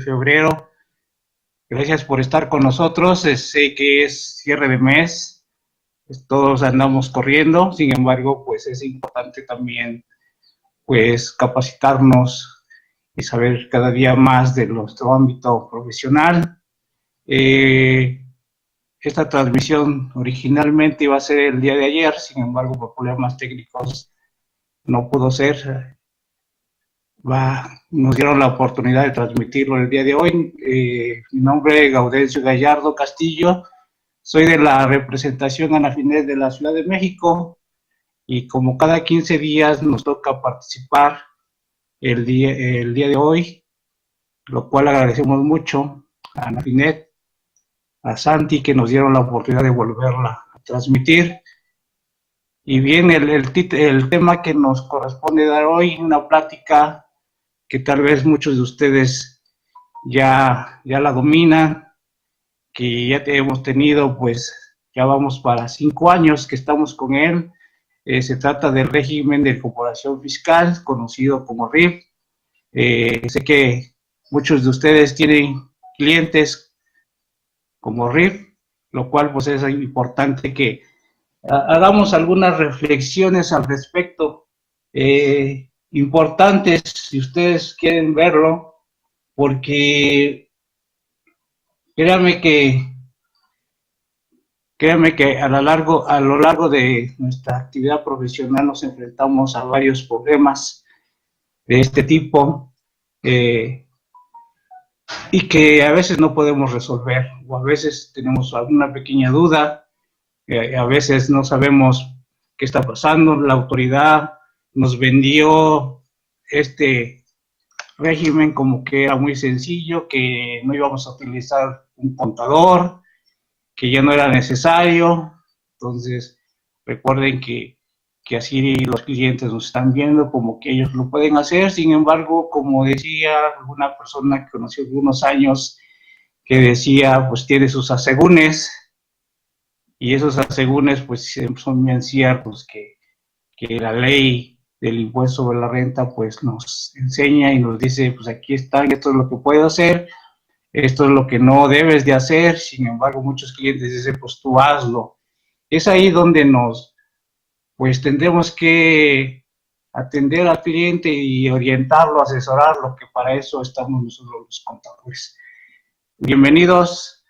febrero. Gracias por estar con nosotros. Sé que es cierre de mes, pues todos andamos corriendo, sin embargo, pues es importante también pues capacitarnos y saber cada día más de nuestro ámbito profesional. Esta transmisión originalmente iba a ser el día de ayer, sin embargo, por problemas técnicos no pudo ser. Nos dieron la oportunidad de transmitirlo el día de hoy. Mi nombre es Gaudencio Gallardo Castillo, soy de la representación Anafinet de la Ciudad de México y como cada 15 días nos toca participar el día de hoy, lo cual agradecemos mucho a Anafinet, a Santi, que nos dieron la oportunidad de volverla a transmitir. Y bien, el tema que nos corresponde dar hoy, una plática que tal vez muchos de ustedes ya la dominan, que ya hemos tenido, pues ya vamos para 5 años que estamos con él. Se trata del régimen de incorporación fiscal, conocido como RIF. Sé que muchos de ustedes tienen clientes como RIF, lo cual pues es importante que hagamos algunas reflexiones al respecto, importantes si ustedes quieren verlo, porque créanme que a lo largo de nuestra actividad profesional nos enfrentamos a varios problemas de este tipo, y que a veces no podemos resolver, o a veces tenemos alguna pequeña duda, a veces no sabemos qué está pasando. La autoridad nos vendió este régimen como que era muy sencillo, que no íbamos a utilizar un contador, que ya no era necesario. Entonces recuerden que así los clientes nos están viendo como que ellos lo pueden hacer. Sin embargo, como decía una persona que conocí hace algunos años, que decía, pues tiene sus asegúnes, y esos asegúnes pues son bien ciertos, que la ley del impuesto sobre la renta pues nos enseña y nos dice, pues aquí está, esto es lo que puedo hacer, esto es lo que no debes de hacer. Sin embargo, muchos clientes dicen, pues tú hazlo. Es ahí donde pues tendremos que atender al cliente y orientarlo, asesorarlo, que para eso estamos nosotros los contadores. Bienvenidos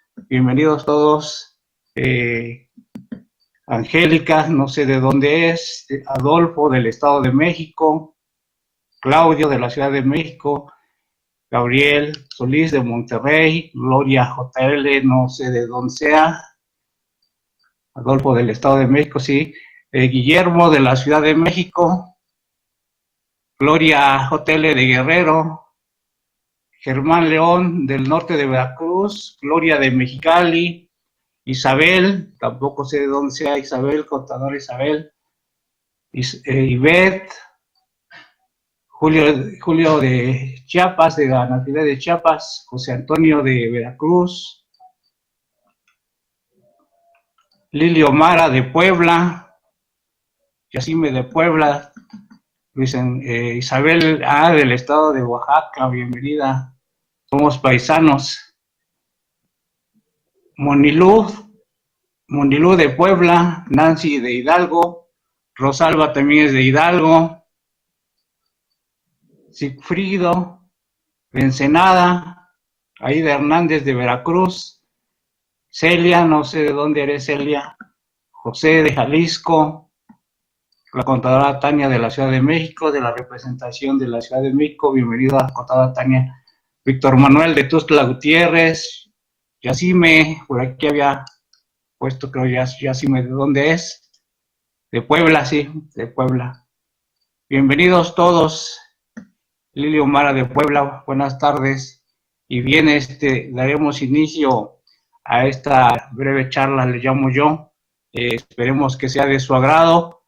todos. Angélica, no sé de dónde es, Adolfo del Estado de México, Claudio de la Ciudad de México, Gabriel Solís de Monterrey, Gloria JL, no sé de dónde sea, Adolfo del Estado de México, sí, Guillermo de la Ciudad de México, Gloria JL de Guerrero, Germán León del norte de Veracruz, Gloria de Mexicali, Isabel, tampoco sé de dónde sea Isabel, contador Isabel, Ivette, Julio de Chiapas, de la Natividad de Chiapas, José Antonio de Veracruz, Lili Omara de Puebla, Yacime de Puebla, Isabel del estado de Oaxaca, bienvenida, somos paisanos. Monilú de Puebla, Nancy de Hidalgo, Rosalba también es de Hidalgo, Sigfrido de Ensenada, Aida Hernández de Veracruz, Celia, no sé de dónde eres Celia, José de Jalisco, la contadora Tania de la Ciudad de México, de la representación de la Ciudad de México, bienvenida contadora Tania, Víctor Manuel de Tuxtla Gutiérrez, Yacime, por aquí había puesto creo Yacime, ¿de dónde es? De Puebla, sí, de Puebla. Bienvenidos todos. Lili Omara de Puebla, buenas tardes. Y bien, daremos inicio a esta breve charla, le llamo yo. Esperemos que sea de su agrado.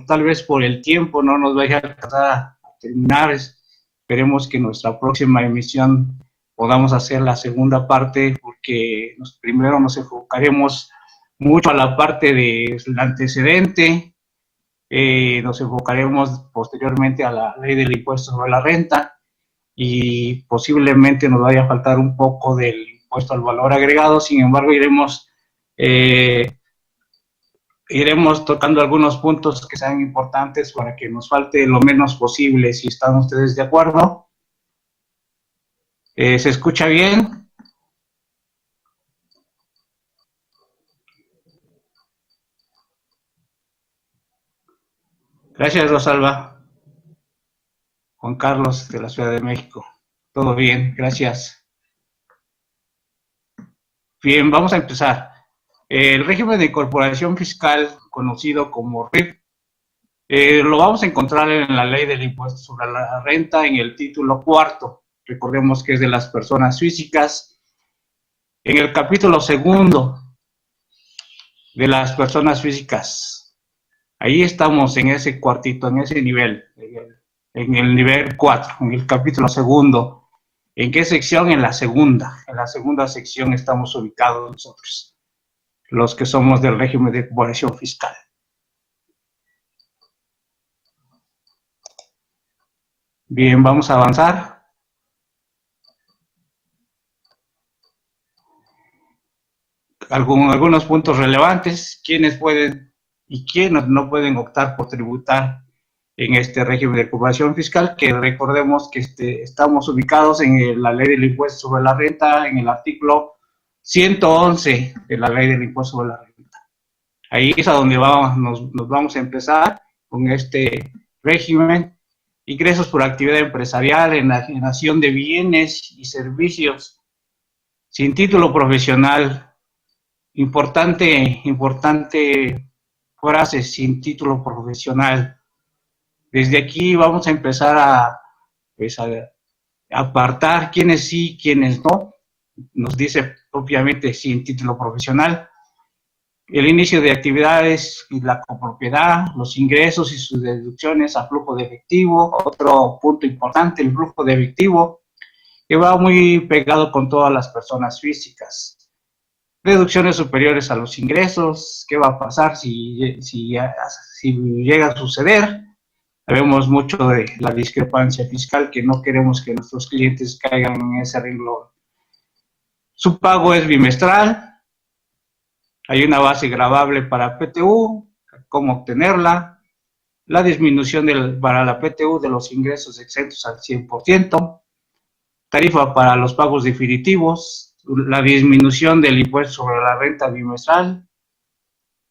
Tal vez por el tiempo no nos vaya a alcanzar a terminar. Esperemos que nuestra próxima emisión podamos hacer la segunda parte, porque primero nos enfocaremos mucho a la parte del antecedente. Nos enfocaremos posteriormente a la ley del impuesto sobre la renta, y posiblemente nos vaya a faltar un poco del impuesto al valor agregado. Sin embargo, iremos tocando algunos puntos que sean importantes para que nos falte lo menos posible, si están ustedes de acuerdo. ¿Se escucha bien? Gracias, Rosalba. Juan Carlos, de la Ciudad de México. Todo bien, gracias. Bien, vamos a empezar. El régimen de incorporación fiscal, conocido como RIF, lo vamos a encontrar en la ley del impuesto sobre la renta en el título cuarto. Recordemos que es de las personas físicas. En el capítulo segundo de las personas físicas. Ahí estamos en ese cuartito, en ese nivel, en el nivel 4, en el capítulo segundo. ¿En qué sección? En la segunda sección estamos ubicados nosotros, los que somos del régimen de incorporación fiscal. Bien, vamos a avanzar. Algunos puntos relevantes: quiénes pueden y quiénes no pueden optar por tributar en este régimen de incorporación fiscal, que recordemos que estamos ubicados en la ley del impuesto sobre la renta, en el artículo 111 de la ley del impuesto sobre la renta. Ahí es a donde nos vamos a empezar con este régimen. Ingresos por actividad empresarial, enajenación de bienes y servicios sin título profesional. Importante frase: sin título profesional. Desde aquí vamos a empezar a apartar quiénes sí, quiénes no. Nos dice propiamente sin título profesional. El inicio de actividades y la copropiedad, los ingresos y sus deducciones a flujo de efectivo. Otro punto importante: el flujo de efectivo, que va muy pegado con todas las personas físicas. Deducciones superiores a los ingresos. ¿Qué va a pasar si llega a suceder? Sabemos mucho de la discrepancia fiscal, que no queremos que nuestros clientes caigan en ese renglón. Su pago es bimestral. Hay una base gravable para PTU, cómo obtenerla. La disminución para la PTU de los ingresos exentos al 100%. Tarifa para los pagos definitivos. La disminución del impuesto sobre la renta bimestral,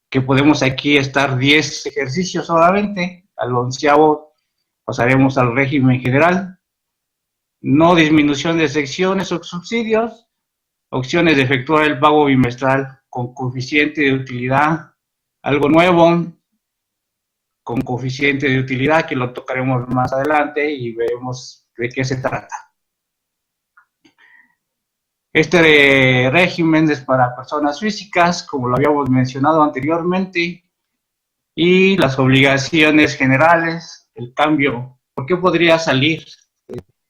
que podemos aquí estar 10 ejercicios solamente. Al 11º pasaremos al régimen general. No disminución de secciones o subsidios. Opciones de efectuar el pago bimestral con coeficiente de utilidad. Algo nuevo, con coeficiente de utilidad, que lo tocaremos más adelante y veremos de qué se trata. Este régimen es para personas físicas, como lo habíamos mencionado anteriormente, y las obligaciones generales. El cambio: ¿por qué podría salir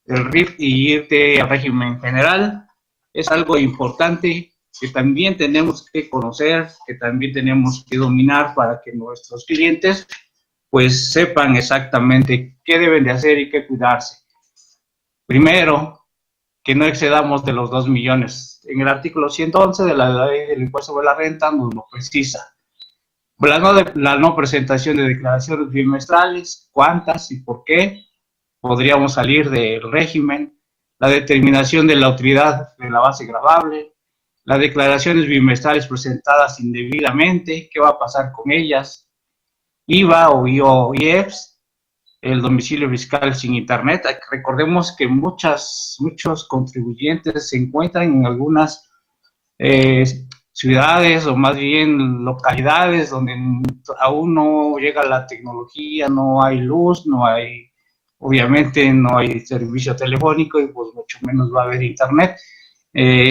del RIF y irte al régimen general? Es algo importante que también tenemos que conocer, que también tenemos que dominar, para que nuestros clientes pues sepan exactamente qué deben de hacer y qué cuidarse. Primero, que no excedamos de los 2 millones. En el artículo 111 de la ley del impuesto sobre la renta nos lo precisa. La no presentación de declaraciones bimestrales, cuántas y por qué podríamos salir del régimen. La determinación de la utilidad de la base gravable. Las declaraciones bimestrales presentadas indebidamente, ¿qué va a pasar con ellas? IVA o IEPS, el domicilio fiscal sin internet. Recordemos que muchos contribuyentes se encuentran en algunas ciudades, o más bien localidades, donde aún no llega la tecnología, no hay luz, obviamente no hay servicio telefónico, y pues mucho menos va a haber internet.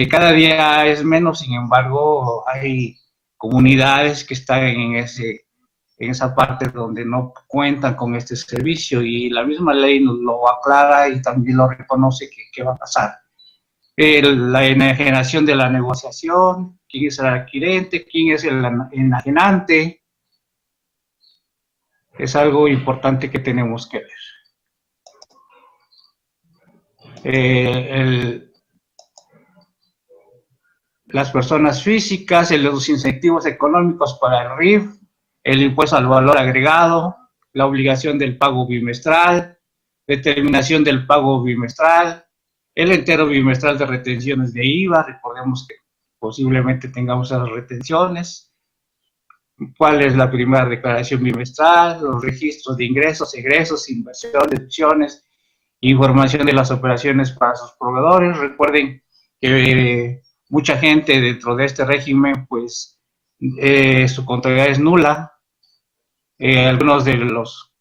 Cada día es menos. Sin embargo, hay comunidades que están en esa parte donde no cuentan con este servicio, y la misma ley nos lo aclara y también lo reconoce que va a pasar. La enajenación de la negociación: quién es el adquirente, quién es el enajenante. Es algo importante que tenemos que ver. eh, las personas físicas, los incentivos económicos para el RIF, el impuesto al valor agregado, la obligación del pago bimestral, determinación del pago bimestral, el entero bimestral de retenciones de IVA, recordemos que posiblemente tengamos esas retenciones, cuál es la primera declaración bimestral, los registros de ingresos, egresos, inversión, deducciones, información de las operaciones para sus proveedores. Recuerden que mucha gente dentro de este régimen, pues su contabilidad es nula. Algunos de los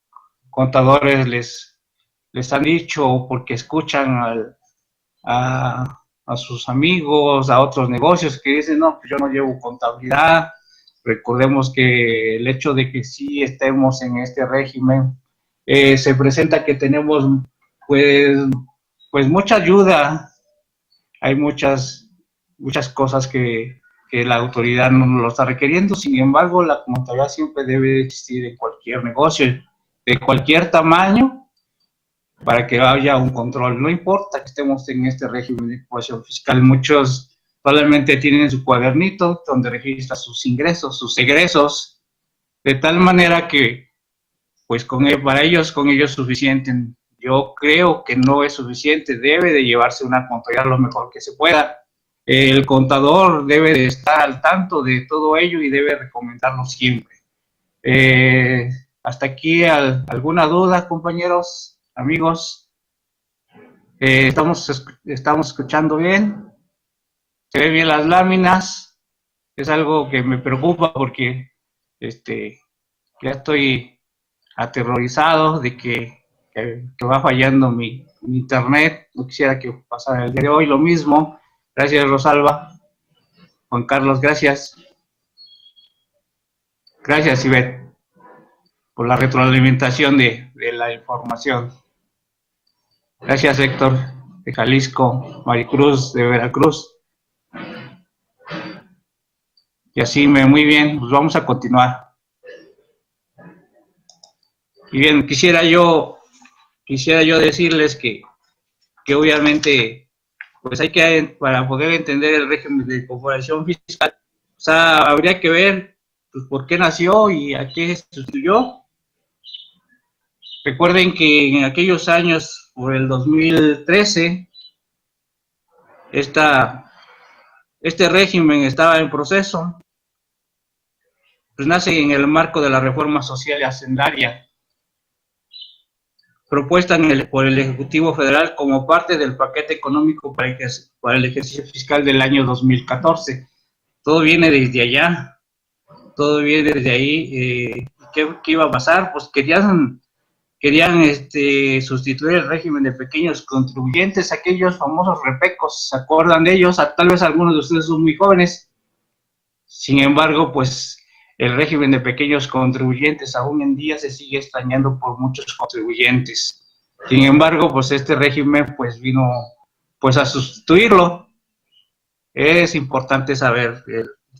contadores les han dicho, porque escuchan a sus amigos, a otros negocios que dicen, no, pues yo no llevo contabilidad. Recordemos que el hecho de que sí estemos en este régimen, se presenta que tenemos pues, pues mucha ayuda, hay muchas cosas que la autoridad no lo está requiriendo. Sin embargo, la contabilidad siempre debe existir en cualquier negocio, de cualquier tamaño, para que haya un control. No importa que estemos en este régimen de imposición fiscal, muchos probablemente tienen su cuadernito donde registra sus ingresos, sus egresos, de tal manera que pues para ellos, con ellos es suficiente. Yo creo que no es suficiente, debe de llevarse una contabilidad lo mejor que se pueda. El contador debe de estar al tanto de todo ello y debe recomendarlo siempre. Hasta aquí, ¿alguna duda, compañeros, amigos? Estamos escuchando bien, se ven bien las láminas. Es algo que me preocupa porque ya estoy aterrorizado de que va fallando mi internet. No quisiera que pasara el día de hoy lo mismo. Gracias, Rosalba. Juan Carlos, gracias. Gracias, Ivette, por la retroalimentación de la información. Gracias, Héctor, de Jalisco, Maricruz, de Veracruz. Y así, muy bien, pues vamos a continuar. Y bien, quisiera yo decirles que obviamente, pues hay que, para poder entender el régimen de incorporación fiscal, o sea, habría que ver pues, por qué nació y a qué sustituyó. Recuerden que en aquellos años, por el 2013, este régimen estaba en proceso, pues nace en el marco de la reforma social y hacendaria, propuesta por el Ejecutivo Federal como parte del paquete económico para el ejercicio fiscal del año 2014. Todo viene desde allá, todo viene desde ahí. ¿Qué iba a pasar? Pues querían sustituir el régimen de pequeños contribuyentes, aquellos famosos repecos, ¿se acuerdan de ellos? Tal vez algunos de ustedes son muy jóvenes. Sin embargo, pues el régimen de pequeños contribuyentes aún en día se sigue extrañando por muchos contribuyentes. Sin embargo, pues este régimen pues vino pues a sustituirlo. Es importante saber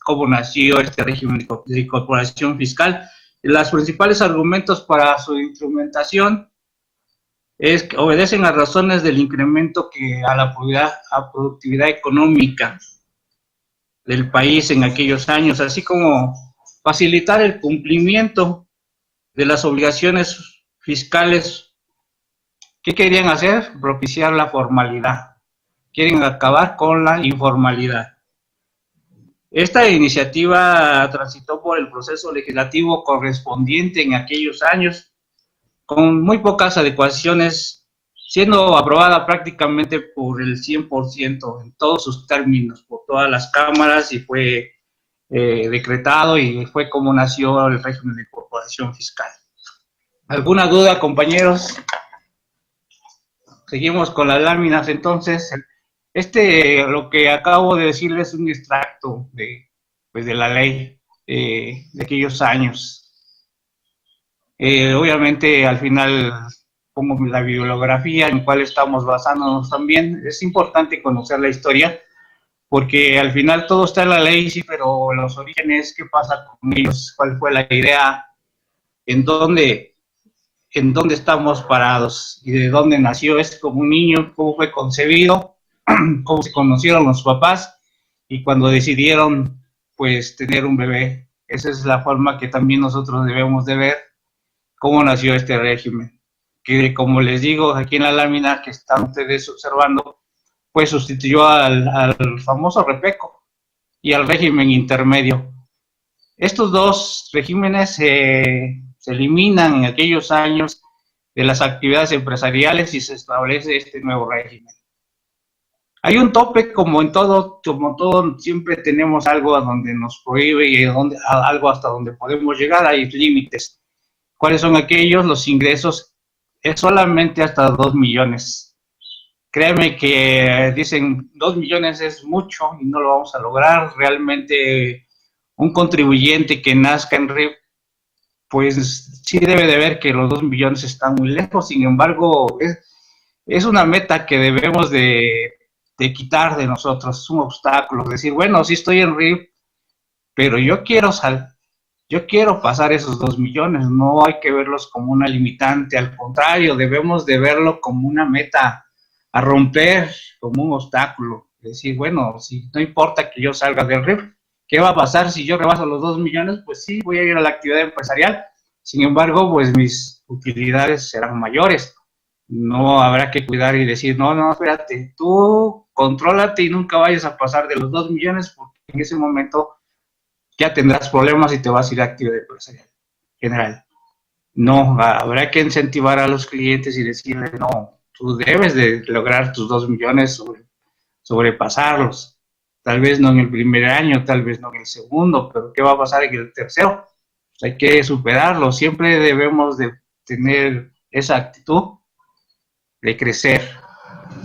cómo nació este régimen de incorporación fiscal. Los principales argumentos para su instrumentación es que obedecen a razones del incremento a la productividad económica del país en aquellos años, así como facilitar el cumplimiento de las obligaciones fiscales. ¿Qué querían hacer? Propiciar la formalidad. Quieren acabar con la informalidad. Esta iniciativa transitó por el proceso legislativo correspondiente en aquellos años, con muy pocas adecuaciones, siendo aprobada prácticamente por el 100% en todos sus términos, por todas las cámaras, y fue decretado, y fue como nació el régimen de incorporación fiscal. ¿Alguna duda, compañeros? Seguimos con las láminas, entonces. Lo que acabo de decirles es un extracto de la ley de aquellos años. Obviamente, al final pongo la bibliografía en cual estamos basándonos también. Es importante conocer la historia, porque al final todo está en la ley, sí, pero los orígenes, qué pasa con ellos, cuál fue la idea, en dónde en dónde estamos parados y de dónde nació. Es como un niño, cómo fue concebido, cómo se conocieron los papás y cuando decidieron pues tener un bebé. Esa es la forma que también nosotros debemos de ver cómo nació este régimen, que como les digo aquí en la lámina que están ustedes observando, pues sustituyó al famoso Repeco y al régimen intermedio. Estos dos regímenes se eliminan en aquellos años de las actividades empresariales y se establece este nuevo régimen. Hay un tope, como todo, siempre tenemos algo a donde nos prohíbe y algo hasta donde podemos llegar, hay límites. ¿Cuáles son aquellos? Los ingresos es solamente hasta 2 millones. Créeme que dicen 2 millones es mucho y no lo vamos a lograr. Realmente un contribuyente que nazca en RIF, pues sí debe de ver que los 2 millones están muy lejos. Sin embargo, es una meta que debemos de quitar de nosotros, es un obstáculo. Decir, bueno, sí estoy en RIF, pero yo quiero pasar esos 2 millones, no hay que verlos como una limitante, al contrario, debemos de verlo como una meta a romper, como un obstáculo. Decir, bueno, si no importa que yo salga del RIF, ¿qué va a pasar si yo rebaso los 2 millones? Pues sí, voy a ir a la actividad empresarial, sin embargo, pues mis utilidades serán mayores. No habrá que cuidar y decir, no, espérate, tú contrólate y nunca vayas a pasar de los 2 millones, porque en ese momento ya tendrás problemas y te vas a ir a actividad empresarial general. No, habrá que incentivar a los clientes y decirles, no, tú debes de lograr tus 2 millones, sobrepasarlos. Tal vez no en el primer año, tal vez no en el segundo, pero ¿qué va a pasar en el tercero? Pues hay que superarlo. Siempre debemos de tener esa actitud de crecer.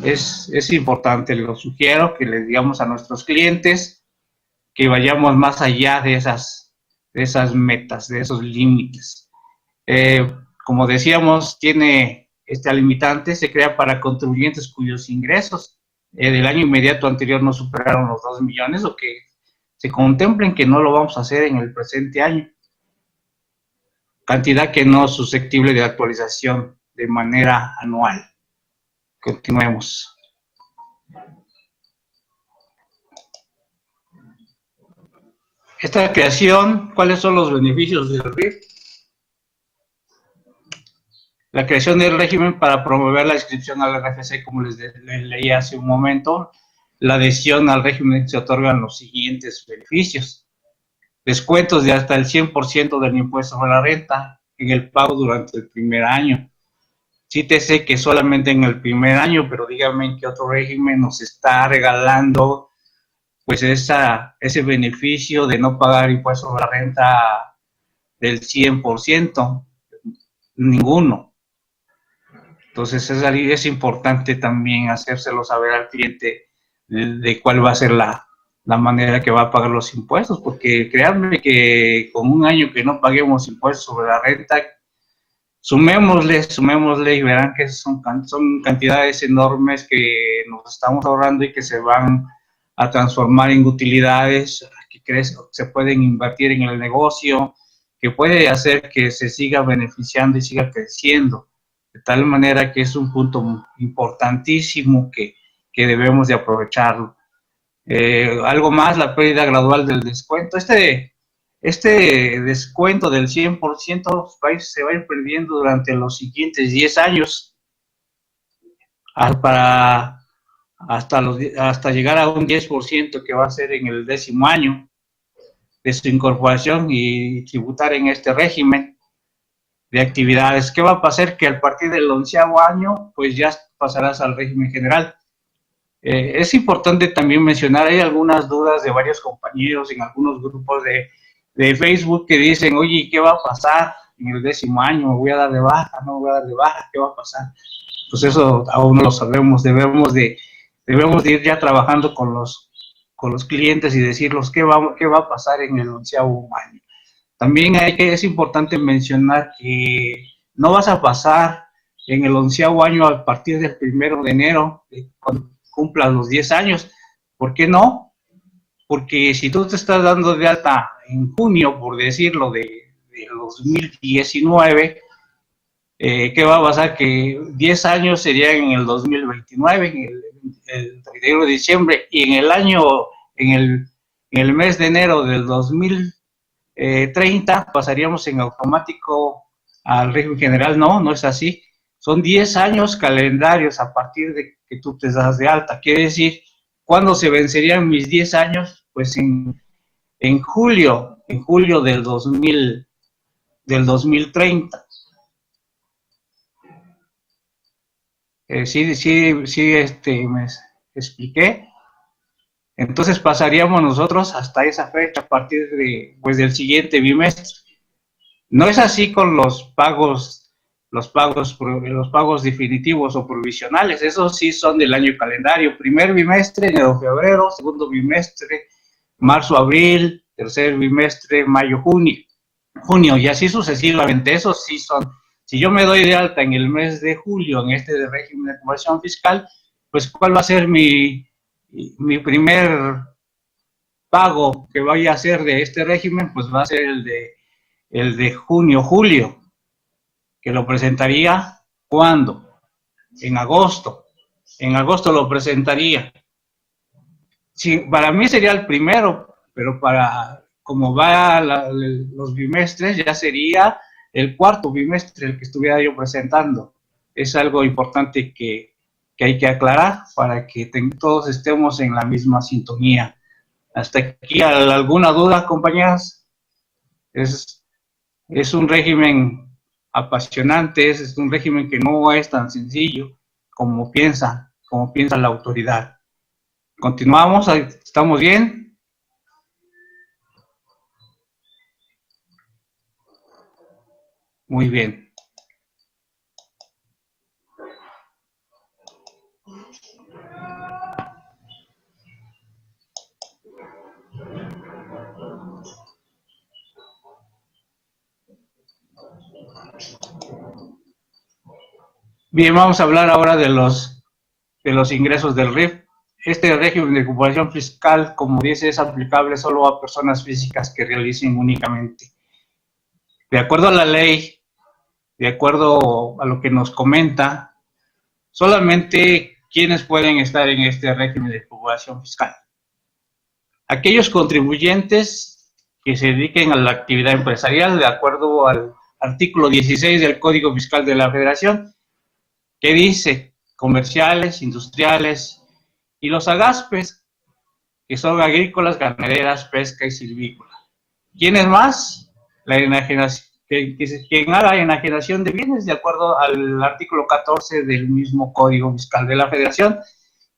Es importante, lo sugiero, que les digamos a nuestros clientes que vayamos más allá de esas metas, de esos límites. Como decíamos, tiene esta limitante, se crea para contribuyentes cuyos ingresos del año inmediato anterior no superaron los 2 millones o que se contemplen que no lo vamos a hacer en el presente año. Cantidad que no es susceptible de actualización de manera anual. Continuemos. Esta creación, ¿cuáles son los beneficios del RIF? La creación del régimen para promover la inscripción al RFC, como les leí hace un momento, la adhesión al régimen se otorgan los siguientes beneficios. Descuentos de hasta el 100% del impuesto sobre la renta en el pago durante el primer año. Sí te sé que solamente en el primer año, pero díganme qué otro régimen nos está regalando pues ese beneficio de no pagar impuesto sobre la renta del 100%. Ninguno. Entonces es importante también hacérselo saber al cliente de cuál va a ser la manera que va a pagar los impuestos, porque créanme que con un año que no paguemos impuestos sobre la renta, sumémosle y verán que son cantidades enormes que nos estamos ahorrando y que se van a transformar en utilidades que se pueden invertir en el negocio, que puede hacer que se siga beneficiando y siga creciendo. De tal manera que es un punto importantísimo que debemos de aprovecharlo. Algo más, la pérdida gradual del descuento. Este descuento del 100% se va a ir perdiendo durante los siguientes 10 años hasta llegar a un 10% que va a ser en el 10º año de su incorporación y tributar en este régimen de actividades. ¿Qué va a pasar? Que a partir del 11º año, pues ya pasarás al régimen general. Es importante también mencionar, hay algunas dudas de varios compañeros en algunos grupos de Facebook que dicen, oye, ¿qué va a pasar en el 10º año? ¿Me voy a dar de baja? ¿No me voy a dar de baja? ¿Qué va a pasar? Pues eso aún no lo sabemos, debemos de ir ya trabajando con los clientes y decirles qué va a pasar en el 11º año. También es importante mencionar que no vas a pasar en el 11º año a partir del 1 de enero, cuando cumplas los 10 años. ¿Por qué no? Porque si tú te estás dando de alta en junio, por decirlo, de 2019, ¿qué va a pasar? Que 10 años serían en el 2029, el 31 de diciembre, y en el año, en el mes de enero del 2030 pasaríamos en automático al régimen general. No, no es así. Son 10 años calendarios a partir de que tú te das de alta. Quiere decir, ¿cuándo se vencerían mis 10 años? Pues en julio del 2030. Sí, me expliqué. Entonces pasaríamos nosotros hasta esa fecha a partir de, pues, del siguiente bimestre. No es así con los pagos definitivos o provisionales. Esos sí son del año calendario. Primer bimestre, enero, febrero. Segundo bimestre, marzo, abril. Tercer bimestre, mayo, junio, y así sucesivamente. Esos sí son. Si yo me doy de alta en el mes de julio en este de régimen de conversión fiscal, pues ¿cuál va a ser mi primer pago que vaya a hacer de este régimen? Pues va a ser el de junio, julio, que lo presentaría, ¿cuándo? En agosto. En agosto lo presentaría. Sí, para mí sería el primero, pero como va los bimestres, ya sería el cuarto bimestre el que estuviera yo presentando. Es algo importante que hay que aclarar para que todos estemos en la misma sintonía. Hasta aquí, ¿alguna duda, compañeras? Es un régimen apasionante, es un régimen que no es tan sencillo como piensa la autoridad. Continuamos, ¿estamos bien? Muy bien. Bien, vamos a hablar ahora de los ingresos del RIF. Este régimen de recuperación fiscal, como dice, es aplicable solo a personas físicas que realicen únicamente. De acuerdo a la ley, de acuerdo a lo que nos comenta, solamente quienes pueden estar en este régimen de recuperación fiscal. Aquellos contribuyentes que se dediquen a la actividad empresarial, de acuerdo al artículo 16 del Código Fiscal de la Federación, que dice comerciales, industriales y los agaspes, que son agrícolas, ganaderas, pesca y silvícola. ¿Quiénes más? La enajenación, quien haga enajenación de bienes, de acuerdo al artículo 14 del mismo Código Fiscal de la Federación,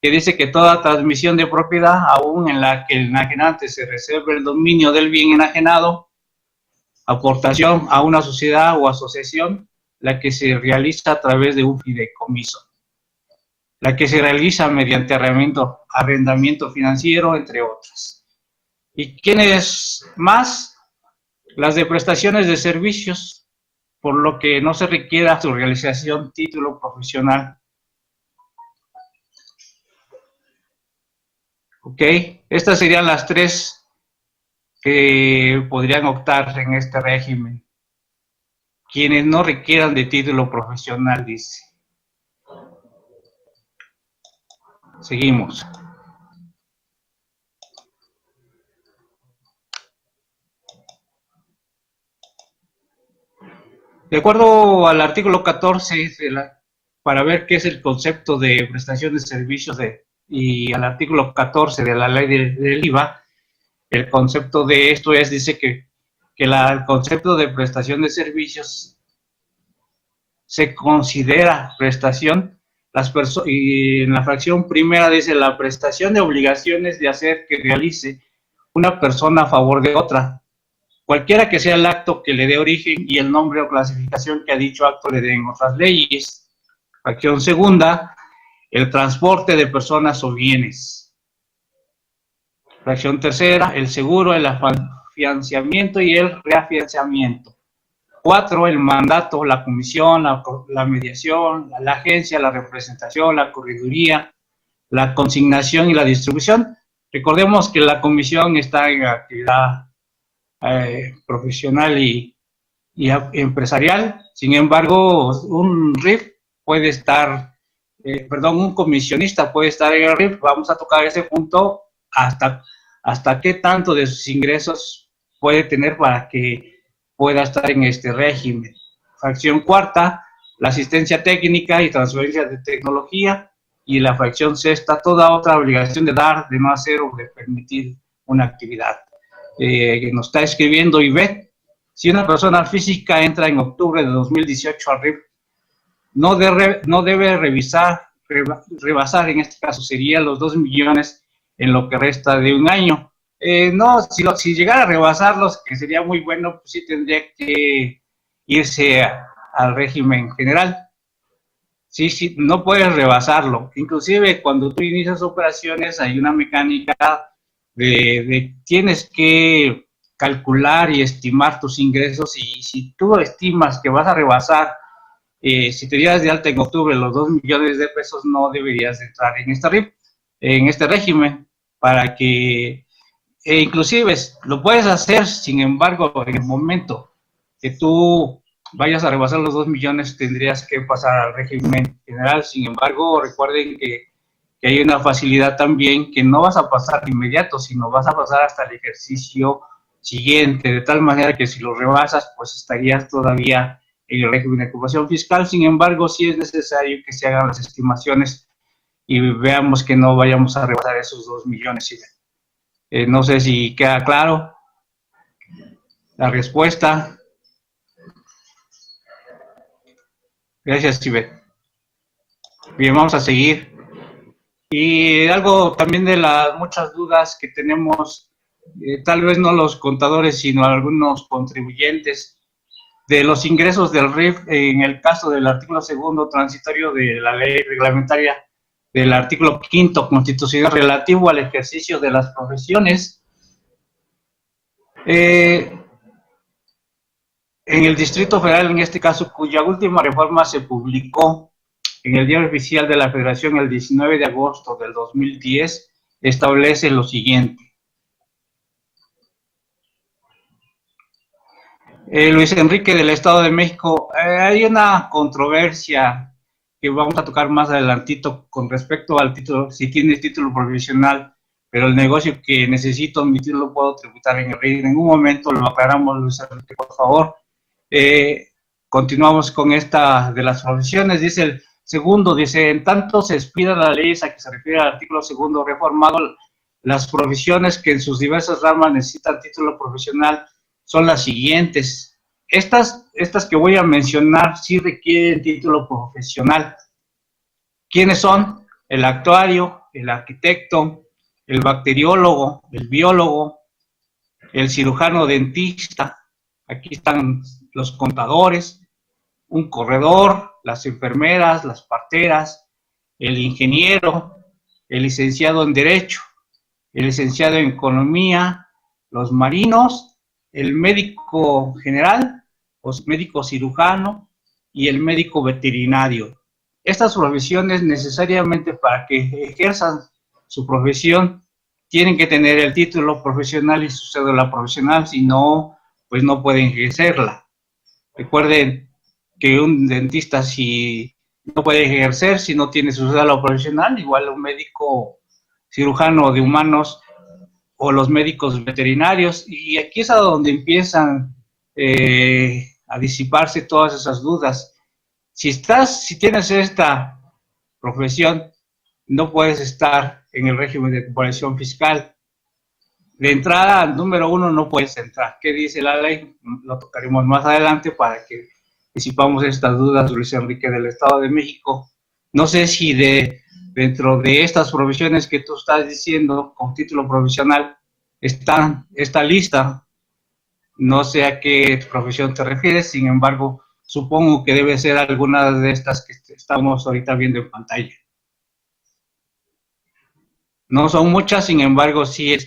que dice que toda transmisión de propiedad, aún en la que el enajenante se reserve el dominio del bien enajenado, aportación a una sociedad o asociación, la que se realiza a través de un fideicomiso, la que se realiza mediante arrendamiento financiero, entre otras. ¿Y quiénes más? Las de prestaciones de servicios, por lo que no se requiera su realización título profesional. ¿Ok? Estas serían las tres que podrían optar en este régimen. Quienes no requieran de título profesional, dice. Seguimos. De acuerdo al artículo 14, para ver qué es el concepto de prestación de servicios y al artículo 14 de la ley del IVA, el concepto de esto dice que el concepto de prestación de servicios se considera prestación, y en la fracción primera dice la prestación de obligaciones de hacer que realice una persona a favor de otra, cualquiera que sea el acto que le dé origen y el nombre o clasificación que a dicho acto le den otras leyes. Fracción segunda, el transporte de personas o bienes. Fracción tercera, el seguro, el afianzamiento y el reafianzamiento. 4, el mandato, la comisión, la mediación, la agencia, la representación, la correduría, la consignación y la distribución. Recordemos que la comisión está en actividad profesional y empresarial, Sin embargo, un RIF puede estar, un comisionista puede estar en el RIF. Vamos a tocar ese punto hasta qué tanto de sus ingresos puede tener para que pueda estar en este régimen. Fracción cuarta, la asistencia técnica y transferencia de tecnología. Y la fracción sexta, toda otra obligación de dar, de no hacer o de permitir una actividad. Que nos está escribiendo Ivette: si una persona física entra en octubre de 2018 al RIF, no debe rebasar, en este caso sería los 2 millones en lo que resta de un año. No, si llegara a rebasarlos, que sería muy bueno, pues sí tendría que irse al régimen general. Sí, sí, no puedes rebasarlo. Inclusive cuando tú inicias operaciones hay una mecánica tienes que calcular y estimar tus ingresos, y si tú estimas que vas a rebasar, si te dieras de alta en octubre los 2 millones de pesos, no deberías entrar en este régimen, para que, inclusive lo puedes hacer. Sin embargo, en el momento que tú vayas a rebasar los 2 millones, tendrías que pasar al régimen general. Sin embargo, recuerden que hay una facilidad también, que no vas a pasar de inmediato, sino vas a pasar hasta el ejercicio siguiente, de tal manera que si lo rebasas, pues estarías todavía en el régimen de ocupación fiscal. Sin embargo, sí es necesario que se hagan las estimaciones y veamos que no vayamos a rebasar esos 2 millones. No sé si queda claro la respuesta. Gracias, Tibet. Bien, vamos a seguir. Y algo también de las muchas dudas que tenemos, tal vez no los contadores, sino algunos contribuyentes, de los ingresos del RIF, en el caso del artículo segundo transitorio de la ley reglamentaria, del artículo quinto constitucional relativo al ejercicio de las profesiones. En el Distrito Federal, en este caso, cuya última reforma se publicó en el Diario Oficial de la Federación el 19 de agosto del 2010, establece lo siguiente. Luis Enrique, del Estado de México, hay una controversia que vamos a tocar más adelantito con respecto al título, si tienes título profesional, pero el negocio que necesito admitir lo puedo tributar en el RIF. En un momento lo aclaramos, Luis Enrique, por favor. Continuamos con esta de las profesiones. Dice el segundo, dice: en tanto se expida la ley a que se refiere al artículo segundo reformado, las profesiones que en sus diversas ramas necesitan título profesional son las siguientes. Estas que voy a mencionar sí requieren título profesional. ¿Quiénes son? El actuario, el arquitecto, el bacteriólogo, el biólogo, el cirujano dentista. Aquí están los contadores, un corredor, las enfermeras, las parteras, el ingeniero, el licenciado en Derecho, el licenciado en Economía, los marinos, el médico general, o médico cirujano y el médico veterinario. Estas profesiones, necesariamente para que ejerzan su profesión, tienen que tener el título profesional y su cédula profesional, si no, pues no pueden ejercerla. Recuerden que un dentista si no puede ejercer si no tiene su cédula profesional, igual un médico cirujano de humanos o los médicos veterinarios. Y aquí es a donde empiezan a disiparse todas esas dudas. Si tienes esta profesión, no puedes estar en el régimen de comparación fiscal. De entrada, número uno, no puedes entrar. ¿Qué dice la ley? Lo tocaremos más adelante para que disipamos estas dudas, Luis Enrique, del Estado de México. No sé si dentro de estas profesiones que tú estás diciendo con título profesional está esta lista. No sé a qué profesión te refieres, sin embargo, supongo que debe ser alguna de estas que estamos ahorita viendo en pantalla. No son muchas, sin embargo, sí,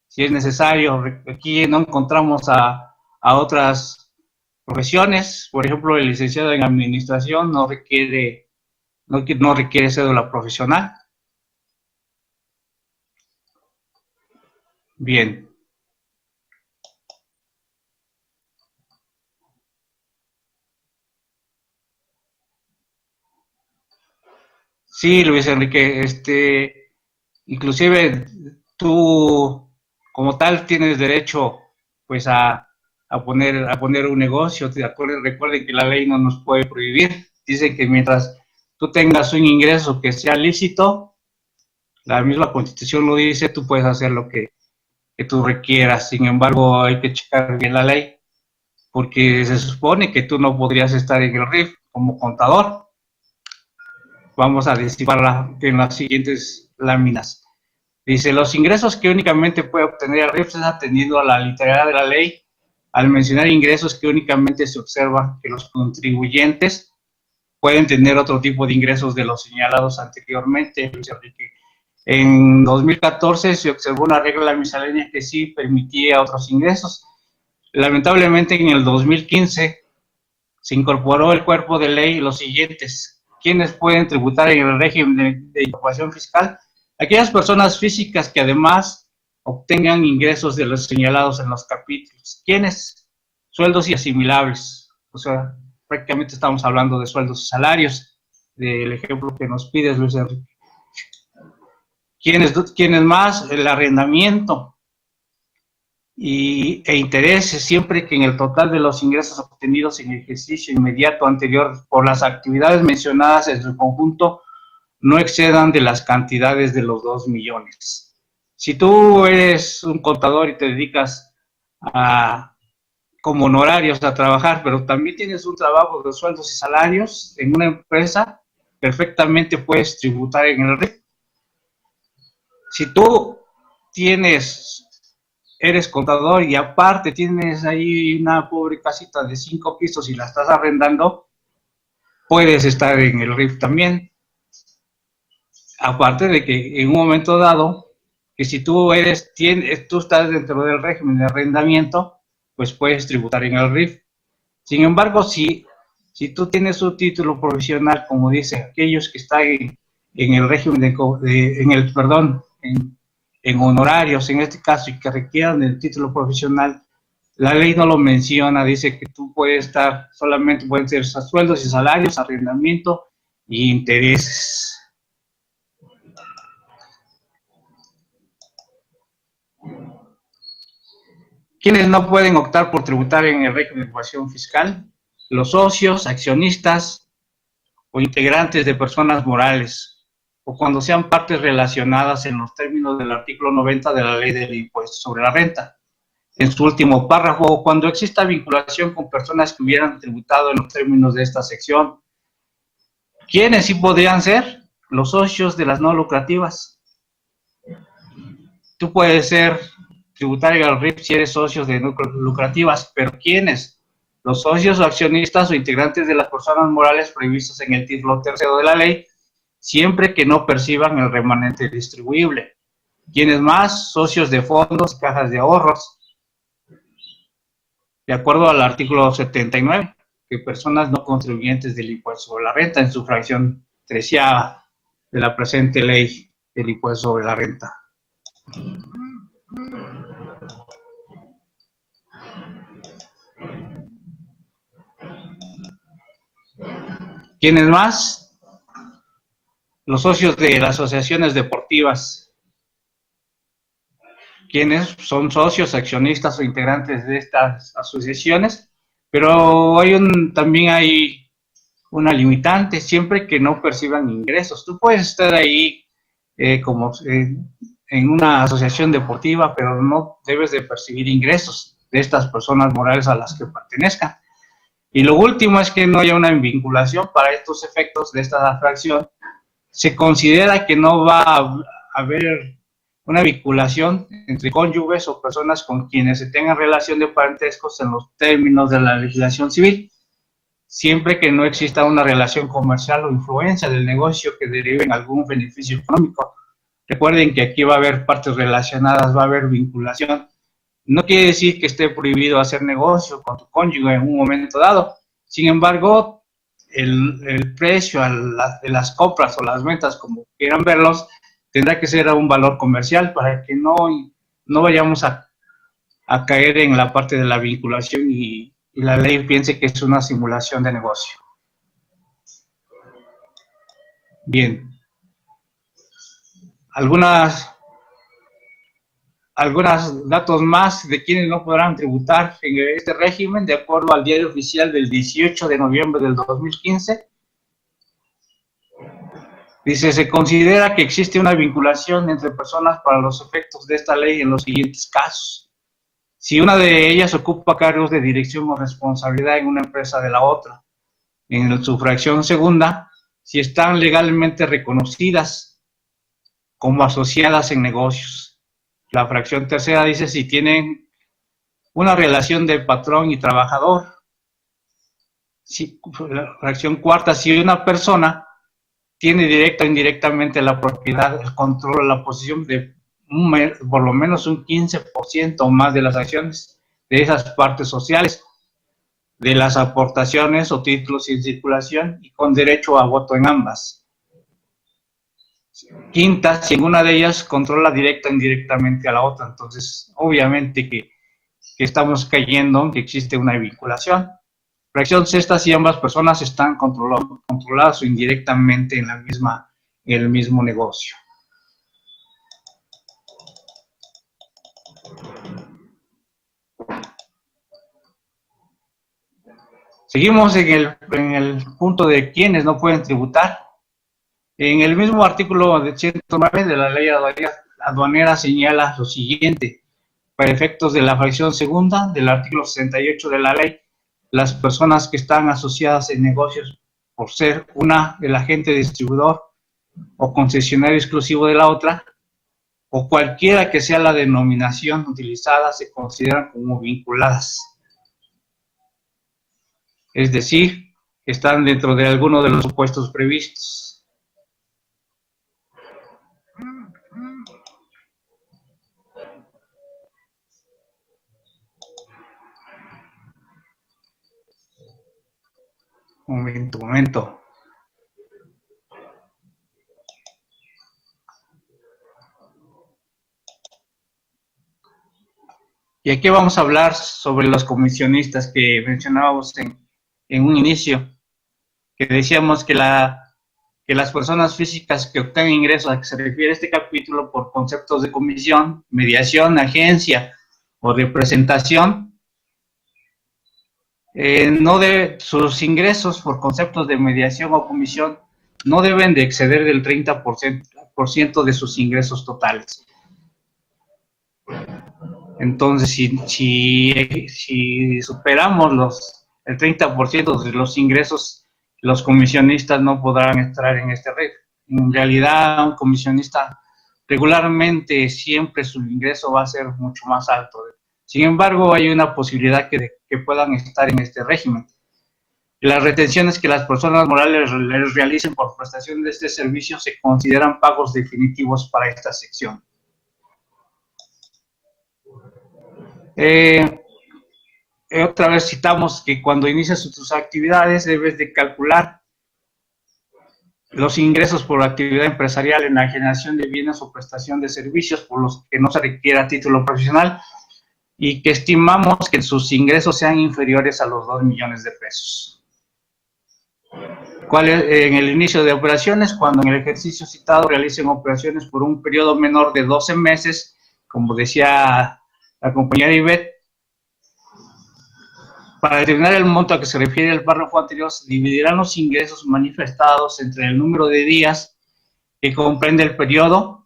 sí es necesario. Aquí no encontramos a otras profesiones. Por ejemplo, el licenciado en administración no requiere cédula profesional. Bien. Sí, Luis Enrique, inclusive tú como tal tienes derecho pues a poner un negocio. Recuerden que la ley no nos puede prohibir. Dice que mientras tú tengas un ingreso que sea lícito, la misma Constitución lo dice, tú puedes hacer lo que tú requieras. Sin embargo, hay que checar bien la ley, porque se supone que tú no podrías estar en el RIF como contador. Vamos a descifrarla en las siguientes láminas. Dice, los ingresos que únicamente puede obtener el RIF es atendiendo a la literalidad de la ley. Al mencionar ingresos que únicamente se observa que los contribuyentes pueden tener otro tipo de ingresos de los señalados anteriormente. En 2014 se observó una regla miscelánea que sí permitía otros ingresos. Lamentablemente en el 2015 se incorporó el cuerpo de ley los siguientes: ¿quiénes pueden tributar en el régimen de incorporación fiscal? Aquellas personas físicas que además obtengan ingresos de los señalados en los capítulos. ¿Quiénes? Sueldos y asimilables. O sea, prácticamente estamos hablando de sueldos y salarios, del ejemplo que nos pides, Luis Enrique. ¿Quiénes más? El arrendamiento e intereses, siempre que en el total de los ingresos obtenidos en el ejercicio inmediato anterior por las actividades mencionadas en su conjunto no excedan de las cantidades de los 2 millones. Si tú eres un contador y te dedicas como honorarios a trabajar, pero también tienes un trabajo de sueldos y salarios en una empresa, perfectamente puedes tributar en el RIF. Si tú eres contador y aparte tienes ahí una pobre casita de 5 pisos y la estás arrendando, puedes estar en el RIF también. Aparte de que en un momento dado, que si tú estás dentro del régimen de arrendamiento, pues puedes tributar en el RIF. Sin embargo, si tú tienes un título provisional, como dice, aquellos que están en el régimen en honorarios, en este caso, y que requieran el título profesional, la ley no lo menciona, dice que tú puedes estar, solamente pueden ser sueldos y salarios, arrendamiento y intereses. ¿Quiénes no pueden optar por tributar en el régimen de incorporación fiscal? Los socios, accionistas o integrantes de personas morales, o cuando sean partes relacionadas en los términos del artículo 90 de la Ley del Impuesto sobre la Renta. En su último párrafo, cuando exista vinculación con personas que hubieran tributado en los términos de esta sección. ¿Quiénes sí podrían ser? Los socios de las no lucrativas. Tú puedes ser tributario al RIF si eres socios de no lucrativas, pero ¿quiénes? Los socios o accionistas o integrantes de las personas morales previstos en el título tercero de la ley, siempre que no perciban el remanente distribuible. ¿Quiénes más? Socios de fondos, cajas de ahorros. De acuerdo al artículo 79, que personas no contribuyentes del impuesto sobre la renta en su fracción 13ª de la presente ley del impuesto sobre la renta. ¿Quiénes más? Los socios de las asociaciones deportivas. ¿Quiénes son socios, accionistas o integrantes de estas asociaciones? Pero también hay una limitante, siempre que no perciban ingresos. Tú puedes estar ahí en una asociación deportiva, pero no debes de percibir ingresos de estas personas morales a las que pertenezcan. Y lo último es que no haya una vinculación para estos efectos de esta fracción. Se considera que no va a haber una vinculación entre cónyuges o personas con quienes se tengan relación de parentescos en los términos de la legislación civil, siempre que no exista una relación comercial o influencia del negocio que derive en algún beneficio económico. Recuerden que aquí va a haber partes relacionadas, va a haber vinculación. No quiere decir que esté prohibido hacer negocio con tu cónyuge en un momento dado. Sin embargo, el precio de las compras o las ventas, como quieran verlos, tendrá que ser a un valor comercial para que no vayamos a caer en la parte de la vinculación y la ley piense que es una simulación de negocio. Bien. algunos datos más de quienes no podrán tributar en este régimen, de acuerdo al Diario Oficial del 18 de noviembre del 2015. Dice, se considera que existe una vinculación entre personas para los efectos de esta ley en los siguientes casos. Si una de ellas ocupa cargos de dirección o responsabilidad en una empresa de la otra. En su fracción segunda, si están legalmente reconocidas como asociadas en negocios. La fracción tercera dice si tienen una relación de patrón y trabajador. Si, la fracción cuarta, si una persona tiene directa o indirectamente la propiedad, el control o la posición de por lo menos un 15% o más de las acciones de esas partes sociales, de las aportaciones o títulos en circulación y con derecho a voto en ambas. Quinta, si una de ellas controla directa o indirectamente a la otra. Entonces, obviamente que estamos cayendo en que existe una vinculación. Fracción sexta, si ambas personas están controladas o indirectamente en el mismo negocio. Seguimos en el punto de quienes no pueden tributar. En el mismo artículo de 109 de la ley aduanera señala lo siguiente: para efectos de la fracción segunda del artículo 68 de la ley, las personas que están asociadas en negocios por ser una, el agente distribuidor o concesionario exclusivo de la otra, o cualquiera que sea la denominación utilizada, se consideran como vinculadas. Es decir, están dentro de alguno de los supuestos previstos. Momento. Y aquí vamos a hablar sobre los comisionistas que mencionábamos en un inicio, que decíamos que las personas físicas que obtengan ingresos a que se refiere este capítulo por conceptos de comisión, mediación, agencia o representación, no de sus ingresos por conceptos de mediación o comisión no deben de exceder del 30% de sus ingresos totales. Entonces, si superamos el 30% de los ingresos, los comisionistas no podrán entrar en este red. En realidad, un comisionista regularmente siempre su ingreso va a ser mucho más alto. Sin embargo, hay una posibilidad que puedan estar en este régimen. Las retenciones que las personas morales les realicen por prestación de este servicio se consideran pagos definitivos para esta sección. Otra vez citamos que cuando inicias tus actividades debes de calcular los ingresos por actividad empresarial en la generación de bienes o prestación de servicios por los que no se requiera título profesional y que estimamos que sus ingresos sean inferiores a los 2 millones de pesos. En el inicio de operaciones, cuando en el ejercicio citado realicen operaciones por un periodo menor de 12 meses, como decía la compañera Ivette, para determinar el monto a que se refiere el párrafo anterior, se dividirán los ingresos manifestados entre el número de días que comprende el periodo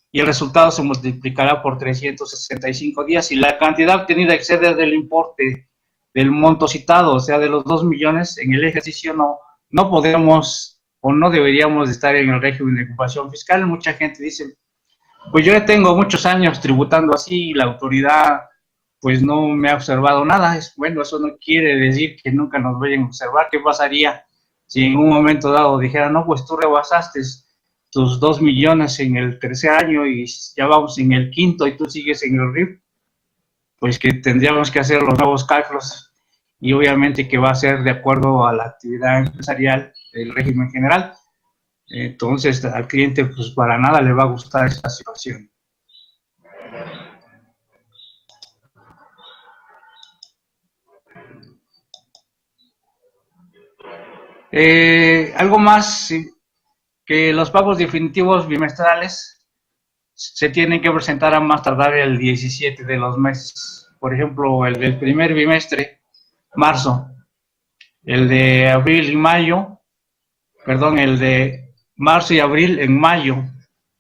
y el resultado se multiplicará por 365 días. Si la cantidad obtenida excede del importe del monto citado, o sea, de los 2 millones, en el ejercicio no podemos o no deberíamos estar en el régimen de ocupación fiscal. Mucha gente dice, pues yo ya tengo muchos años tributando así y la autoridad pues no me ha observado nada. Bueno, eso no quiere decir que nunca nos vayan a observar. ¿Qué pasaría si en un momento dado dijera, no, pues tú rebasaste tus 2 millones en el tercer año y ya vamos en el quinto y tú sigues en el RIF? Pues que tendríamos que hacer los nuevos cálculos y obviamente que va a ser de acuerdo a la actividad empresarial del régimen general. Entonces al cliente pues para nada le va a gustar esta situación. Algo más que los pagos definitivos bimestrales se tienen que presentar a más tardar el 17 de los meses. Por ejemplo, el del primer bimestre, marzo, el de abril y mayo, perdón, el de marzo y abril en mayo,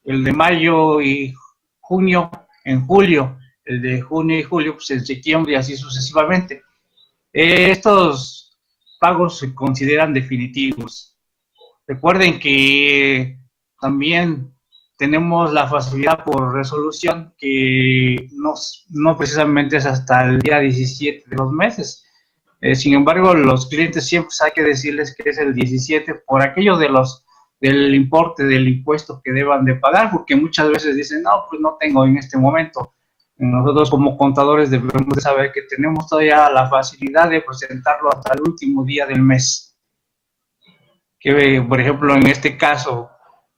el de mayo y junio en julio, el de junio y julio pues en septiembre y así sucesivamente. Estos pagos se consideran definitivos. Recuerden que también tenemos la facilidad por resolución que no precisamente es hasta el día 17 de los meses. Sin embargo, los clientes siempre hay que decirles que es el 17 por aquello del importe del impuesto que deban de pagar, porque muchas veces dicen, no, pues no tengo en este momento. Nosotros como contadores debemos de saber que tenemos todavía la facilidad de presentarlo hasta el último día del mes. Que, por ejemplo, en este caso,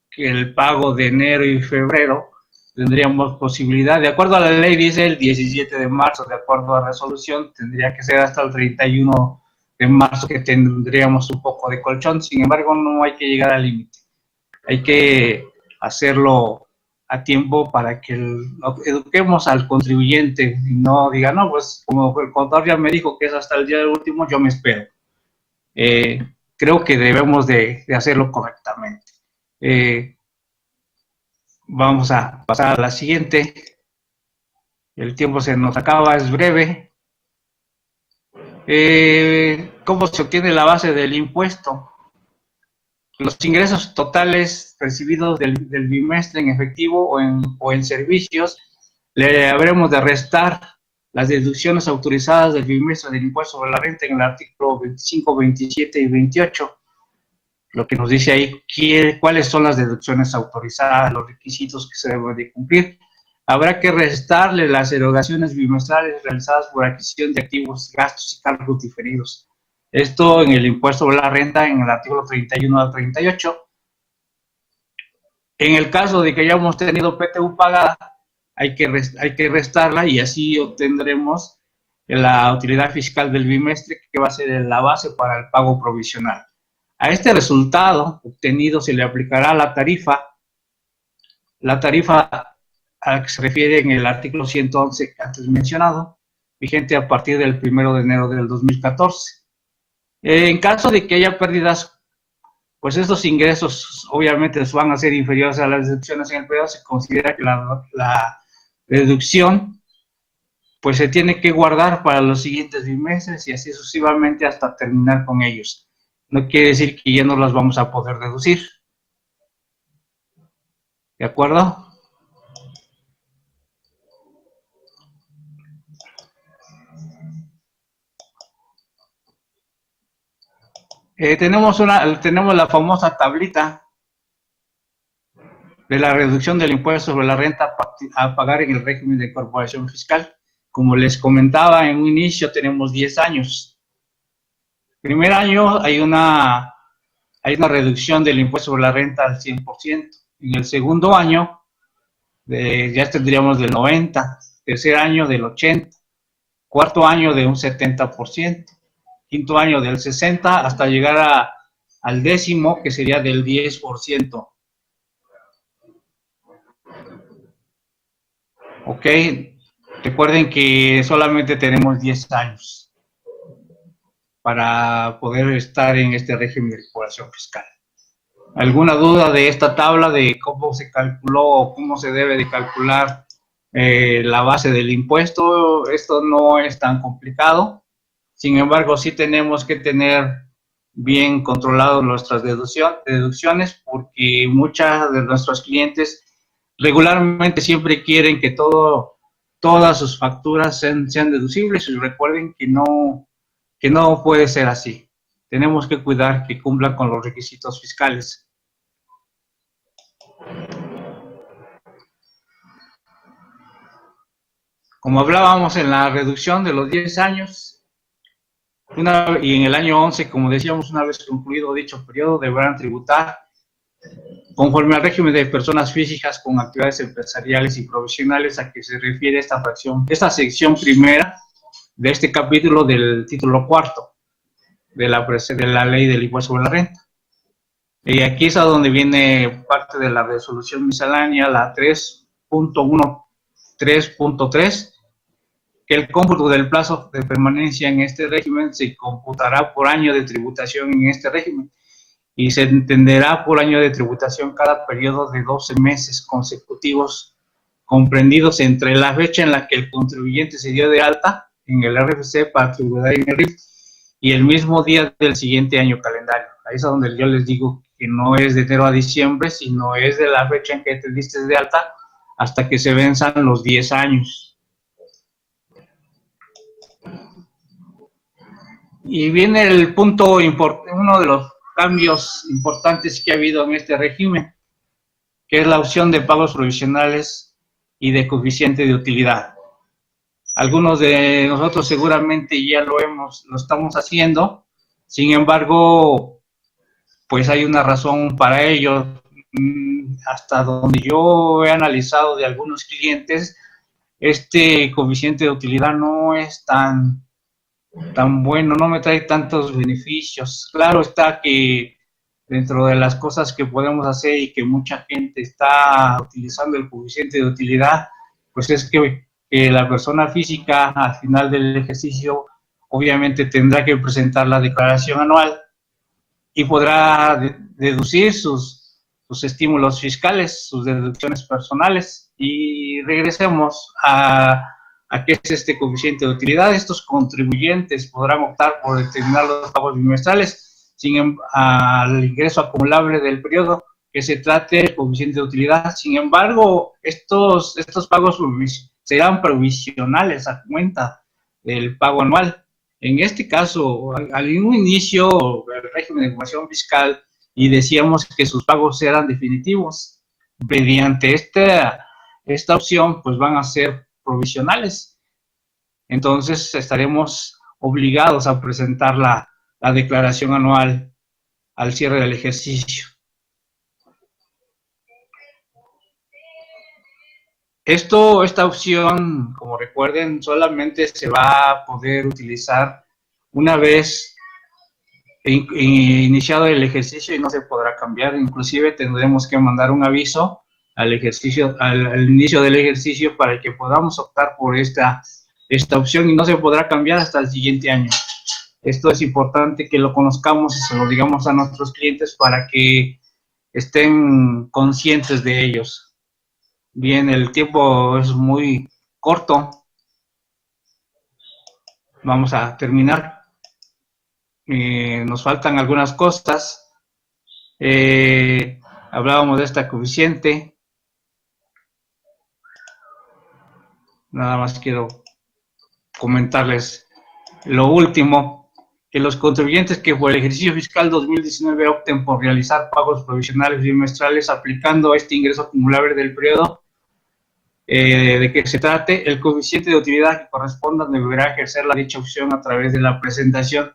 que el pago de enero y febrero, tendríamos posibilidad, de acuerdo a la ley dice el 17 de marzo, de acuerdo a la resolución, tendría que ser hasta el 31 de marzo que tendríamos un poco de colchón. Sin embargo, no hay que llegar al límite. Hay que hacerlo a tiempo para que eduquemos al contribuyente y no diga, no, pues como el contador ya me dijo que es hasta el día del último, yo me espero. Creo que debemos de hacerlo correctamente. Vamos a pasar a la siguiente. El tiempo se nos acaba, es breve. ¿Cómo se obtiene la base del impuesto? Los ingresos totales recibidos del bimestre en efectivo o en servicios, le habremos de restar las deducciones autorizadas del bimestre del impuesto sobre la renta en el artículo 25, 27 y 28. Lo que nos dice ahí, cuáles son las deducciones autorizadas, los requisitos que se deben de cumplir. Habrá que restarle las erogaciones bimestrales realizadas por adquisición de activos, gastos y cargos diferidos. Esto en el impuesto sobre la renta en el artículo 31 al 38. En el caso de que hayamos tenido PTU pagada, hay que restarla y así obtendremos la utilidad fiscal del bimestre, que va a ser la base para el pago provisional. A este resultado obtenido se le aplicará la tarifa a la que se refiere en el artículo 111 antes mencionado, vigente a partir del 1 de enero del 2014. En caso de que haya pérdidas, pues estos ingresos obviamente van a ser inferiores a las deducciones en el periodo. Se considera que la deducción pues se tiene que guardar para los siguientes bimestres y así sucesivamente hasta terminar con ellos. No quiere decir que ya no las vamos a poder deducir. ¿De acuerdo? Tenemos la famosa tablita de la reducción del impuesto sobre la renta a pagar en el régimen de incorporación fiscal. Como les comentaba en un inicio, tenemos 10 años. Primer año hay una reducción del impuesto sobre la renta al 100%. En el segundo año ya tendríamos del 90%, tercer año del 80%, cuarto año de un 70%, quinto año del 60% hasta llegar al décimo, que sería del 10%. Ok, recuerden que solamente tenemos 10 años para poder estar en este régimen de incorporación fiscal. ¿Alguna duda de esta tabla de cómo se calculó o cómo se debe de calcular la base del impuesto? Esto no es tan complicado. Sin embargo, sí tenemos que tener bien controladas nuestras deducciones, porque muchas de nuestros clientes regularmente siempre quieren que todas sus facturas sean deducibles, y recuerden que no puede ser así. Tenemos que cuidar que cumplan con los requisitos fiscales. Como hablábamos en la reducción de los 10 años, y en el año 11, como decíamos, una vez concluido dicho periodo, deberán tributar conforme al régimen de personas físicas con actividades empresariales y profesionales a que se refiere esta sección primera de este capítulo del título cuarto de la ley del impuesto sobre la renta. Y aquí es a donde viene parte de la resolución miscelánea, la 3.1.3.3, que el cómputo del plazo de permanencia en este régimen se computará por año de tributación en este régimen y se entenderá por año de tributación cada periodo de 12 meses consecutivos comprendidos entre la fecha en la que el contribuyente se dio de alta en el RFC para tributar en el RIF y el mismo día del siguiente año calendario. Ahí es donde yo les digo que no es de enero a diciembre, sino es de la fecha en que te diste de alta hasta que se venzan los 10 años. Y viene el punto, uno de los cambios importantes que ha habido en este régimen, que es la opción de pagos provisionales y de coeficiente de utilidad. Algunos de nosotros seguramente ya lo estamos haciendo, sin embargo, pues hay una razón para ello. Hasta donde yo he analizado de algunos clientes, este coeficiente de utilidad no es tan bueno, no me trae tantos beneficios. Claro está que dentro de las cosas que podemos hacer y que mucha gente está utilizando el coeficiente de utilidad, pues es que la persona física al final del ejercicio obviamente tendrá que presentar la declaración anual y podrá deducir sus estímulos fiscales, sus deducciones personales. Y regresemos a qué es este coeficiente de utilidad. Estos contribuyentes podrán optar por determinar los pagos bimestrales al ingreso acumulable del periodo que se trate del coeficiente de utilidad. Sin embargo, estos pagos serán provisionales a cuenta del pago anual. En este caso, al inicio del régimen de información fiscal y decíamos que sus pagos eran definitivos, mediante esta opción pues van a ser provisionales. Entonces estaremos obligados a presentar la declaración anual al cierre del ejercicio. Esta opción, como recuerden, solamente se va a poder utilizar una vez iniciado el ejercicio y no se podrá cambiar. Inclusive tendremos que mandar un aviso al inicio del ejercicio para que podamos optar por esta opción y no se podrá cambiar hasta el siguiente año. Esto es importante que lo conozcamos y se lo digamos a nuestros clientes para que estén conscientes de ellos. Bien, el tiempo es muy corto. Vamos a terminar. Nos faltan algunas cosas. Hablábamos de esta coeficiente. Nada más quiero comentarles lo último, que los contribuyentes que por el ejercicio fiscal 2019 opten por realizar pagos provisionales bimestrales aplicando este ingreso acumulable del periodo de que se trate, el coeficiente de utilidad que corresponda deberá ejercer la dicha opción a través de la presentación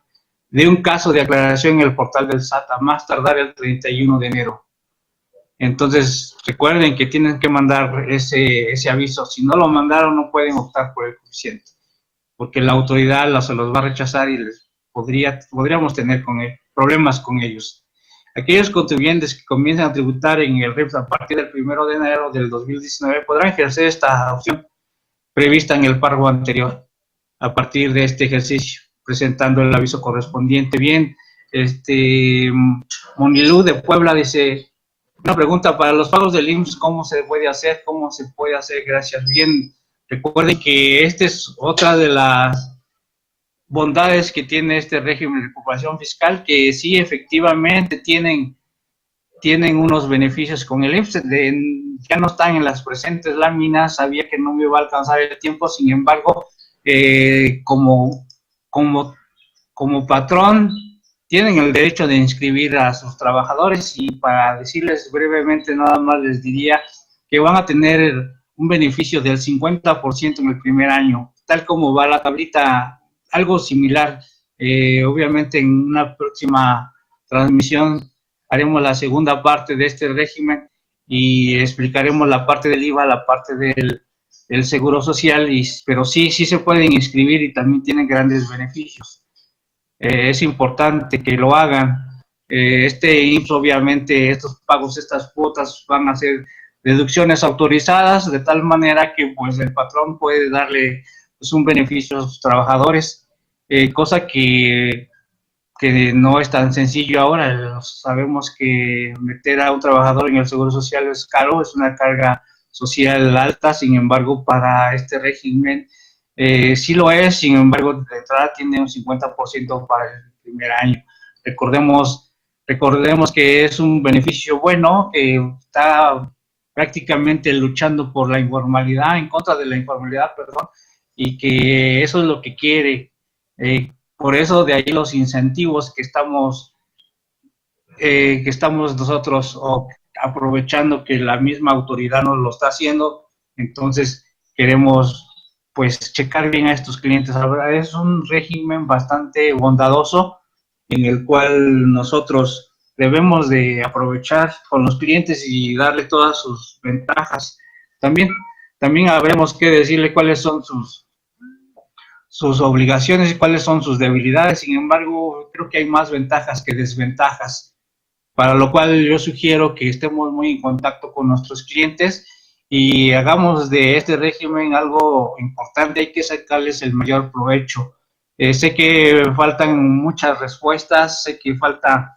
de un caso de aclaración en el portal del SAT a más tardar el 31 de enero. Entonces, recuerden que tienen que mandar ese aviso. Si no lo mandaron, no pueden optar por el coeficiente, porque la autoridad se los va a rechazar y podríamos tener problemas con ellos. Aquellos contribuyentes que comiencen a tributar en el RIF a partir del 1 de enero del 2019 podrán ejercer esta opción prevista en el párrafo anterior a partir de este ejercicio, presentando el aviso correspondiente. Bien, Monilú de Puebla dice, una pregunta para los pagos del IMSS, ¿cómo se puede hacer? ¿Cómo se puede hacer? Gracias. Bien, recuerden que esta es otra de las bondades que tiene este régimen de recuperación fiscal, que sí efectivamente tienen unos beneficios con el IMSS. Ya no están en las presentes láminas, sabía que no me iba a alcanzar el tiempo, sin embargo, como patrón tienen el derecho de inscribir a sus trabajadores, y para decirles brevemente nada más les diría que van a tener un beneficio del 50% en el primer año, tal como va la tablita, algo similar. Obviamente en una próxima transmisión haremos la segunda parte de este régimen y explicaremos la parte del IVA, la parte del seguro social, pero sí se pueden inscribir y también tienen grandes beneficios. Es importante que lo hagan. Este IMSS, obviamente, estos pagos, estas cuotas van a ser deducciones autorizadas, de tal manera que pues el patrón puede darle pues, un beneficio a sus trabajadores, cosa que no es tan sencillo ahora. Sabemos que meter a un trabajador en el Seguro Social es caro, es una carga social alta. Sin embargo, para este régimen sí lo es. Sin embargo, de entrada tiene un 50% para el primer año. Recordemos que es un beneficio bueno, que está prácticamente luchando por la informalidad, en contra de la informalidad, perdón, y que eso es lo que quiere. Por eso de ahí los incentivos que estamos nosotros aprovechando que la misma autoridad nos lo está haciendo. Entonces queremos pues checar bien a estos clientes. Ahora es un régimen bastante bondadoso en el cual nosotros debemos de aprovechar con los clientes y darle todas sus ventajas. También habremos que decirle cuáles son sus obligaciones y cuáles son sus debilidades. Sin embargo, creo que hay más ventajas que desventajas, para lo cual yo sugiero que estemos muy en contacto con nuestros clientes y hagamos de este régimen algo importante. Hay que sacarles el mayor provecho. Sé que faltan muchas respuestas, sé que faltan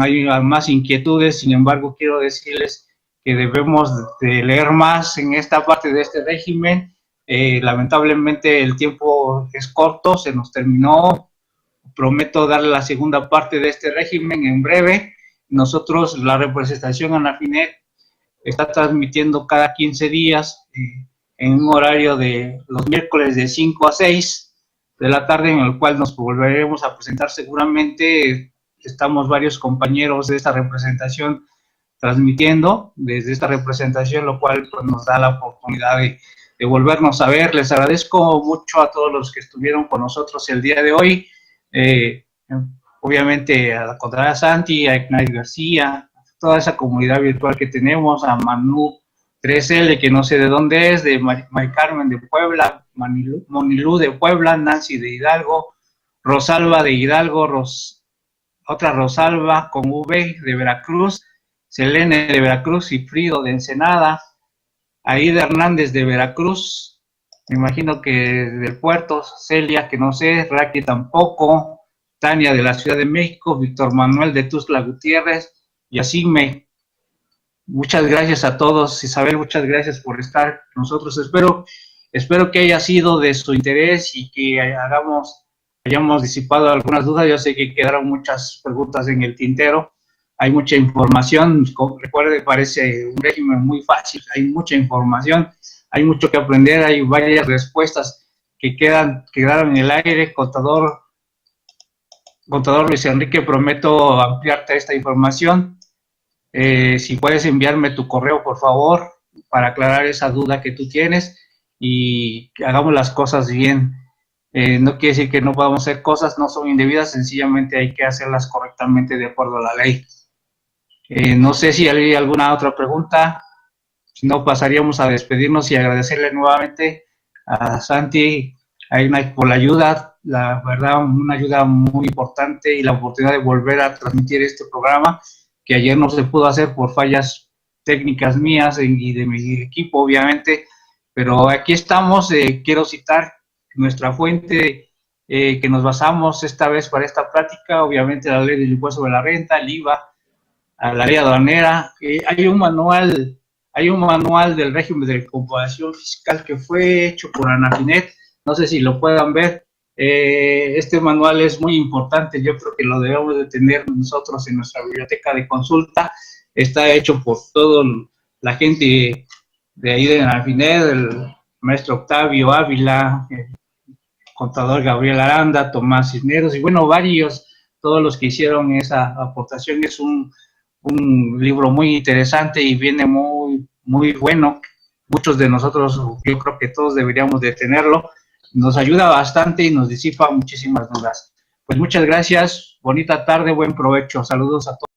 hay más inquietudes. Sin embargo, quiero decirles que debemos de leer más en esta parte de este régimen. Lamentablemente el tiempo es corto, se nos terminó. Prometo darle la segunda parte de este régimen en breve. Nosotros, la representación ANAFINET, está transmitiendo cada 15 días en un horario de los miércoles de 5 a 6 de la tarde, en el cual nos volveremos a presentar seguramente. Estamos varios compañeros de esta representación transmitiendo desde esta representación, lo cual pues, nos da la oportunidad de volvernos a ver. Les agradezco mucho a todos los que estuvieron con nosotros el día de hoy. Obviamente a la Contraria Santi, a Ignay García, a toda esa comunidad virtual que tenemos, a Manu 3L, que no sé de dónde es, de Mari Carmen de Puebla, Monilú de Puebla, Nancy de Hidalgo, Rosalba de Hidalgo, otra Rosalba con V de Veracruz, Selene de Veracruz y Frido de Ensenada, Aida Hernández de Veracruz, me imagino que del puerto, Celia, que no sé, Raki tampoco, Tania de la Ciudad de México, Víctor Manuel de Tuxtla Gutiérrez, Yacime. Muchas gracias a todos. Isabel, muchas gracias por estar con nosotros. Espero que haya sido de su interés y que hayamos disipado algunas dudas. Yo sé que quedaron muchas preguntas en el tintero. Hay mucha información. Recuerde, parece un régimen muy fácil. Hay mucha información, hay mucho que aprender, hay varias respuestas que quedaron en el aire. Contador Luis Enrique, prometo ampliarte esta información. Si puedes enviarme tu correo, por favor, para aclarar esa duda que tú tienes y que hagamos las cosas bien. No quiere decir que no podamos hacer cosas, no son indebidas, sencillamente hay que hacerlas correctamente de acuerdo a la ley. No sé si hay alguna otra pregunta. Si no, pasaríamos a despedirnos y agradecerle nuevamente a Santi, a Ignay por la ayuda, la verdad, una ayuda muy importante y la oportunidad de volver a transmitir este programa, que ayer no se pudo hacer por fallas técnicas mías y de mi equipo, obviamente, pero aquí estamos. Quiero citar nuestra fuente que nos basamos esta vez para esta plática, obviamente la ley del impuesto sobre la renta, el IVA, a la ley aduanera. Hay un manual del régimen de comprobación fiscal que fue hecho por ANAFINET, no sé si lo puedan ver. Este manual es muy importante, yo creo que lo debemos de tener nosotros en nuestra biblioteca de consulta. Está hecho por toda la gente de ahí de ANAFINET, el maestro Octavio Ávila, el contador Gabriel Aranda, Tomás Cisneros y bueno, varios, todos los que hicieron esa aportación. Es un libro muy interesante y viene muy, muy bueno. Muchos de nosotros, yo creo que todos deberíamos de tenerlo. Nos ayuda bastante y nos disipa muchísimas dudas. Pues muchas gracias, bonita tarde, buen provecho, saludos a todos.